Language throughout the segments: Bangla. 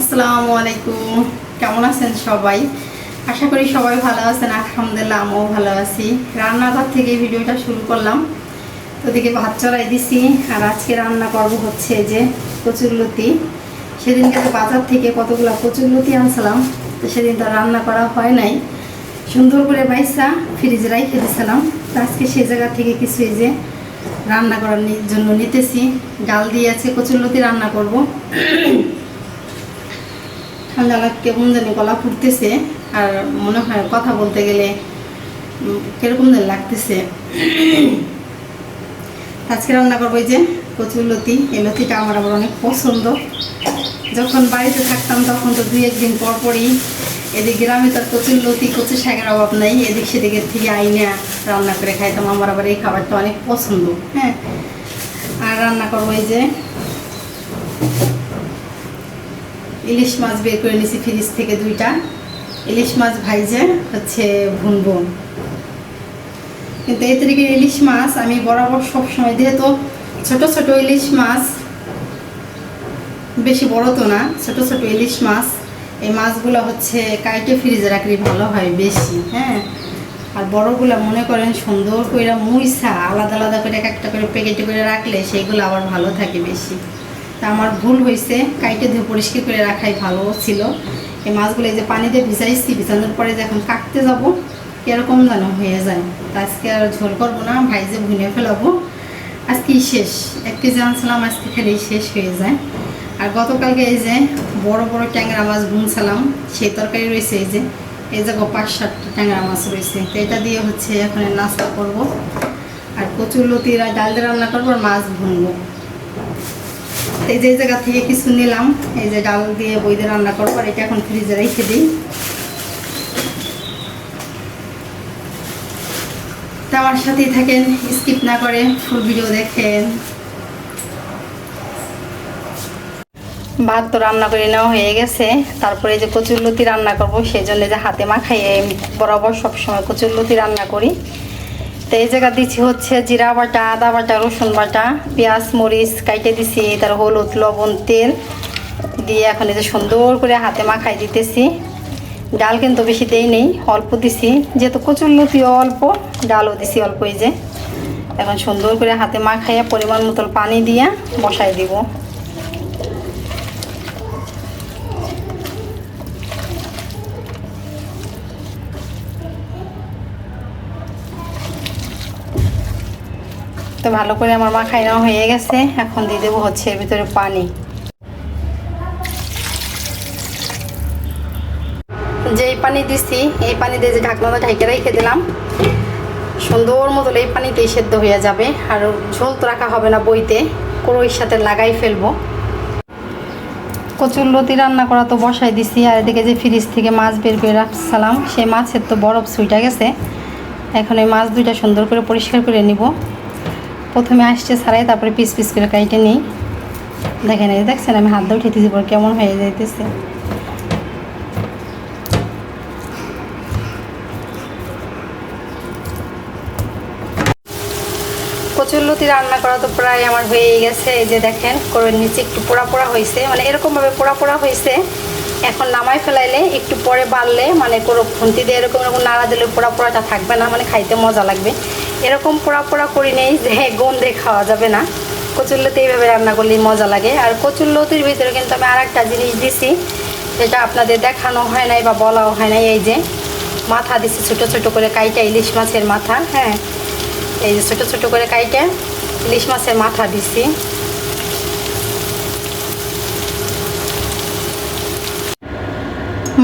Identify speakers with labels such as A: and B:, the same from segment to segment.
A: আসসালামু আলাইকুম। কেমন আছেন সবাই? আশা করি সবাই ভালো আছেন। আলহামদুলিল্লাহ আমিও ভালো আছি। রান্নাঘর থেকে ভিডিওটা শুরু করলাম। তো ওদিকে ভাত চড়াই দিছি। আর আজকে রান্না করব হচ্ছে যে কচুরলতি। সেদিনকে তো বাজার থেকে কতগুলো কচুরলতি আনছিলাম, তো সেদিন তো রান্না করা হয় নাই। সুন্দর করে বাইসা ফ্রিজে রাইখে দিয়েছিলাম। তো আজকে সেই জায়গা থেকে কিছু এই যে রান্না করার জন্য নিতেছি। ডাল দিয়ে আছে, কচুরলতি রান্না করব। ঠান্ডা লাগ কেমন জানি গলা ফুটতেছে, আর মনে হয় কথা বলতে গেলে কিরকম যেন লাগতেছে। আজকে রান্না করবো এই যে কচুর লতি। এই লতিটা আমার আবার অনেক পছন্দ। যখন বাড়িতে থাকতাম তখন তো দুই একদিন পর পরই এদিক গ্রামে তার কচুর লতি কচু শাকের অভাব নাই, এদিক সেদিকের থেকে আইনা রান্না করে খাইতাম। আমার আবার এই খাবারটা অনেক পছন্দ। হ্যাঁ, আর রান্না করবো এই যে ইলিশ মাছ বের করে নিয়েছি ফ্রিজ থেকে, দুইটা ইলিশ মাছ ভাইজে হচ্ছে ভুনবো। কিন্তু এই তরিকের ইলিশ মাছ আমি বরাবর সবসময়, যেহেতু ছোট ছোট ইলিশ মাছ, বেশি বড় তো না, ছোট ছোট ইলিশ মাছ, এই মাছগুলো হচ্ছে কাইটে ফ্রিজে রাখলে ভালো হয় বেশি। হ্যাঁ, আর বড়গুলো মনে করেন সুন্দর করে মুইসা আলাদা আলাদা করে এক একটা করে প্যাকেটে করে রাখলে সেইগুলো আবার ভালো থাকে বেশি। তা আমার ভুল হয়েছে, কাইটে ধুয়ে পরিষ্কার করে রাখাই ভালো ছিল। এই মাছগুলো এই যে পানিতে ভিজাইছি, ভিজানোর পরে যখন কাটতে যাব এরকম যেন হয়ে যায়। তা আজকে আর ঝোল করবো না, ভাইজে ভুনে ফেলাবো। আজকেই শেষ, 1 কেজি আনছিলাম, আজকে খেলেই শেষ হয়ে যায়। আর গতকালকে এই যে বড় বড় ট্যাংরা মাছ ভুনছিলাম, সেই তরকারি রয়েছে। এই যে 5-7টা ট্যাংরা মাছ রয়েছে। তো এটা দিয়ে হচ্ছে এখন নাস্তা করব। আর কচুর লতির ডাল দিয়ে রান্না করবো, আর মাছ ভুনবো। এই যে জায়গা থেকে কিছু নিলাম, এই যে ডাল দিয়ে বই দিয়ে রান্না করবো। আর এটা এখন ফ্রিজে রেখে দিই। তা আমার সাথেই থাকেন, স্কিপ না করে ফুল ভিডিও দেখেন। ভাত তো রান্না করে নেওয়া হয়ে গেছে। তারপরে যে কচুরলতি রান্না করব, সেই জন্য যে হাতে মাখাইয়ে বরাবর সবসময় কচুরলতি রান্না করি। তো এই জায়গা দিচ্ছি হচ্ছে জিরা বাটা, আদা বাটা, রসুন বাটা, পেঁয়াজ মরিচ কাইটে দিছি, তার হলুদ লবণ তেল দিয়ে এখন এই যে সুন্দর করে হাতে মাখাই দিতেছি। ডাল কিন্তু বেশি দেই নেই, অল্প দিছি, যেহেতু কচুরলতিও অল্প, ডালও দিছি অল্প। এই যে এখন সুন্দর করে হাতে মাখাইয়া পরিমাণ মতো পানি দিয়ে বসাই দিব। তো ভালো করে আমার মাখাই নেওয়া হয়ে গেছে। এখন দিয়ে দেবো হচ্ছে এর ভিতরে পানি। যেই পানি দিছি এই পানি দিয়ে যে ঢাকনাটা ঢেকে রেখে দিলাম, সুন্দর মতো এই পানিতেই সেদ্ধ হয়ে যাবে। আর ঝোল তো রাখা হবে না বইতে, কড়ইর সাথে লাগাই ফেলবো। কচুরলতি রান্না করা তো বসাই দিছি। আর এদিকে যে ফ্রিজ থেকে মাছ বের করে রাখছিলাম, সেই মাছের তো বরফ ছুইটা গেছে। এখন এই মাছ দুইটা সুন্দর করে পরিষ্কার করে নিব। প্রথমে আসছে ছাড়াই, তারপরে পিস পিস করে কাইটে নিই। দেখেন, এই দেখছেন আমি হাত দিয়ে উঠেছি পর কেমন হয়ে যাইতেছে। কচুরলতি রান্না করা তো প্রায় আমার হয়েই গেছে। এই যে দেখেন কড়ইর নিচে একটু পোড়া পোড়া হয়েছে, মানে এরকমভাবে পোড়া পোড়া হয়েছে। এখন নামাই ফেলাইলে একটু পরে বাড়লে, মানে কোনো খুন্তি দিয়ে এরকম এরকম নাড়া দিলে পোড়া পোড়াটা থাকবে না, মানে খাইতে মজা লাগবে। এরকম পোড়া পোড়া করি নেই যে গন্ধে খাওয়া যাবে না। কচুরলতি এইভাবে রান্না করলেই মজা লাগে। আর কচুরলতির ভিতরে কিন্তু আমি আর একটা জিনিস দিছি, যেটা আপনাদের দেখানো হয় নাই বা বলাও হয় নাই। এই যে মাথা দিছি ছোটো ছোটো করে কাইটা, ইলিশ মাছের মাথা। হ্যাঁ, এই যে ছোটো ছোটো করে কাইটে ইলিশ মাছের মাথা দিছি।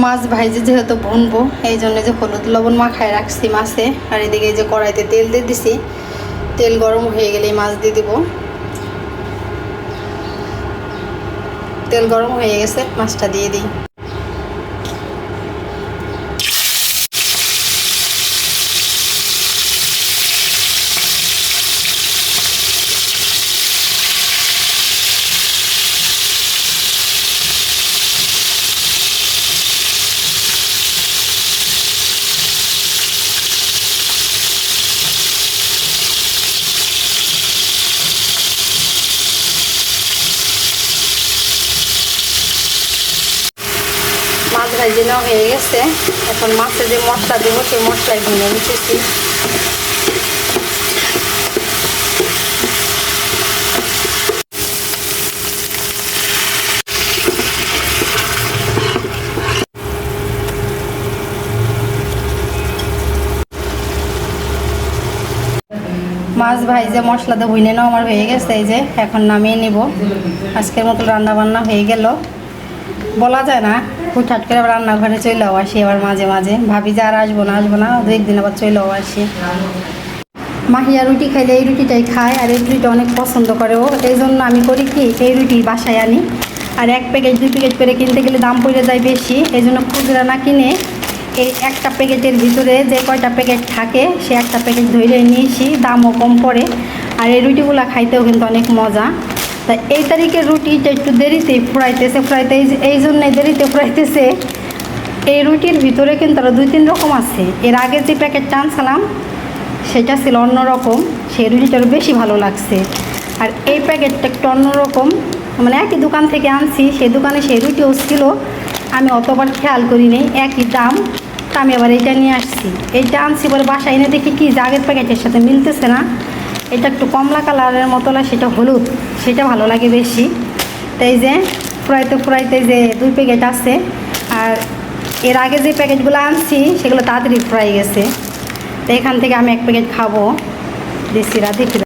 A: মাছ ভাইজে যেহেতু ভুনবো, এই জন্য যে হলুদ লবণ মাখায় রাখছি মাছে। আর এদিকে যে কড়াইতে তেল দিয়ে দিছি, তেল গরম হয়ে গেলে মাছ দিয়ে দিব। তেল গরম হয়ে গেছে, মাছটা দিয়ে দিই। ভাজি নেওয়া হয়ে গেছে। এখন মাছে যে মশলা দেবো সেই মশলাই ভুনে নিতেছি। মাছ ভাইজে মশলা দিয়ে ভুনে নেওয়া আমার হয়ে গেছে। এই যে এখন নামিয়ে নিব। আজকের মতো রান্না বান্না হয়ে গেল। বলা যায় না, হুটহাট করে আবার রান্নাঘরে চলেও আসি আবার মাঝে মাঝে। ভাবি যে আর আসবো না, দু একদিন আবার চলেও আসি। মাহিয়া রুটি খাইলে এই রুটিটাই খায়, আর এই রুটিটা অনেক পছন্দ করে ও। এই জন্য আমি করি কি, এই রুটি বাসায় আনি। আর 1 প্যাকেট 2 প্যাকেট করে কিনতে গেলে দাম পড়ে যায় বেশি। এই জন্য খুচরা না কিনে এই একটা প্যাকেটের ভিতরে যে কয়টা প্যাকেট থাকে সে একটা প্যাকেট ধরে নিয়েছি, দামও কম পড়ে। আর এই রুটিগুলো খাইতেও কিন্তু অনেক মজা। তা এই তারিখের রুটিটা একটু দেরিতেই ফুরাইতে এই জন্যই দেরিতে ফুরাইতেছে। এই রুটির ভিতরে কিন্তু আরও 2-3 রকম আছে। এর আগে যে প্যাকেটটা আনছিলাম সেটা ছিল অন্যরকম, সেই রুটিটার বেশি ভালো লাগছে। আর এই প্যাকেটটা একটু অন্যরকম, মানে একই দোকান থেকে আনছি, সেই দোকানে সেই রুটিও ছিল, আমি অতবার খেয়াল করিনি, একই দাম। তা আমি আবার এইটা নিয়ে আসছি। এইটা আনছি পরে বাসায় এনে দেখি কি আগের প্যাকেটের সাথে মিলতেছে না। এটা একটু কমলা কালারের মতো, সেটা হলুদ, সেটা ভালো লাগে বেশি। তাই যে ফুরাইতে যে 2 প্যাকেট আছে। আর এর আগে যে প্যাকেটগুলো আনছি সেগুলো তাড়াতাড়ি ফুরাই গেছে। তো এখান থেকে আমি 1 প্যাকেট খাবো। দেশিরা দেখি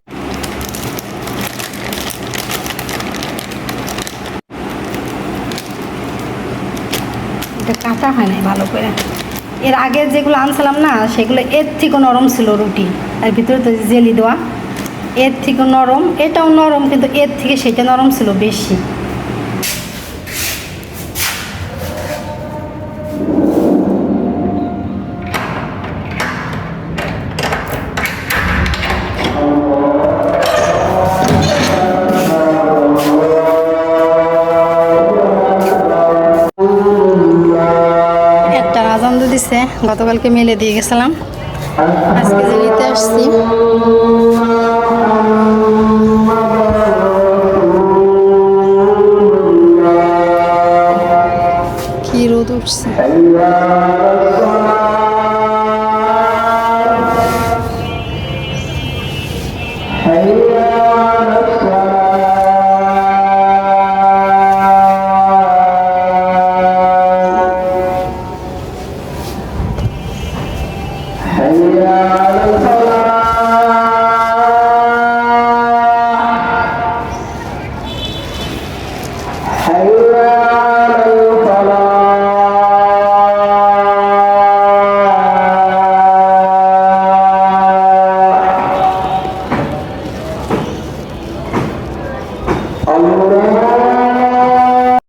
A: এটা কাটা হয় নাই ভালো করে। এর আগে যেগুলো আনছিলাম না সেগুলো এর থেকেও নরম ছিল রুটি, আর ভিতরে তো জেলি দেওয়া, এর থেকেও নরম। এটাও নরম, কিন্তু এর থেকে সেটা নরম ছিল বেশি। একটা আজান দিছে, গতকালকে মেলে দিয়ে গেছিলাম, আজকে যে নিতে আসছি। কি রোদ উঠছে।
B: Allah